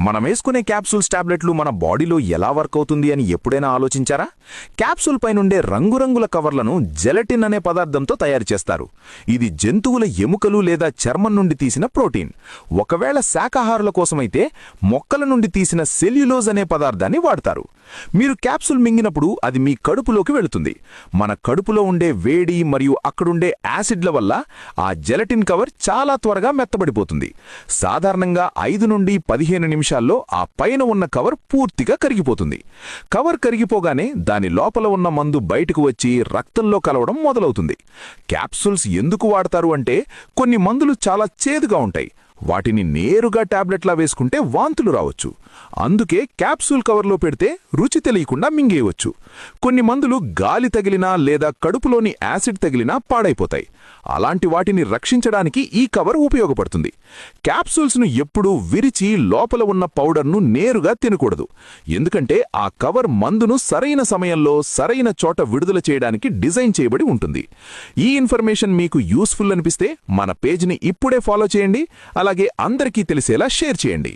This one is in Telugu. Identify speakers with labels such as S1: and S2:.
S1: మనమేసుకునే క్యాప్సూల్స్ టాబ్లెట్లు మన బాడీలో ఎలా వర్క్ అవుతుంది అని ఎప్పుడైనా ఆలోచించారా? క్యాప్సూల్ పైనుండే రంగురంగుల కవర్లను జెలటిన్ అనే పదార్థంతో తయారు చేస్తారు. ఇది జంతువుల ఎముకలు లేదా చర్మం నుండి తీసిన ప్రోటీన్. ఒకవేళ శాకాహారుల కోసమైతే మొక్కల నుండి తీసిన సెల్యులోజ్ అనే పదార్థాన్ని వాడతారు. మీరు క్యాప్సూల్ మింగినప్పుడు అది మీ కడుపులోకి వెళుతుంది. మన కడుపులో ఉండే వేడి మరియు అక్కడుండే యాసిడ్ల వల్ల ఆ జెలటిన్ కవర్ చాలా త్వరగా మెత్తబడిపోతుంది. సాధారణంగా 5 నుండి 15 నిమిషాల్లో ఆ పైన ఉన్న కవర్ పూర్తిగా కరిగిపోతుంది. కవర్ కరిగిపోగానే దాని లోపల ఉన్న మందు బయటకు వచ్చి రక్తంలో కలవడం మొదలవుతుంది. క్యాప్సూల్స్ ఎందుకు వాడతారు అంటే కొన్ని మందులు చాలా చేదుగా ఉంటాయి. వాటిని నేరుగా టాబ్లెట్లా వేసుకుంటే వాంతులు రావచ్చు. అందుకే క్యాప్సూల్ కవర్లో పెడితే రుచి తెలియకుండా మింగేయవచ్చు. కొన్ని మందులు గాలి తగిలినా లేదా కడుపులోని యాసిడ్ తగిలినా పాడైపోతాయి. అలాంటి వాటిని రక్షించడానికి ఈ కవర్ ఉపయోగపడుతుంది. క్యాప్సూల్స్ను ఎప్పుడూ విరిచి లోపల ఉన్న పౌడర్ను నేరుగా తినకూడదు. ఎందుకంటే ఆ కవర్ మందును సరైన సమయంలో సరైన చోట విడుదల చేయడానికి డిజైన్ చేయబడి ఉంటుంది. ఈ ఇన్ఫర్మేషన్ మీకు యూస్ఫుల్ అనిపిస్తే మన పేజ్ని ఇప్పుడే ఫాలో చేయండి. అలాగే అందరికీ తెలిసేలా షేర్ చేయండి.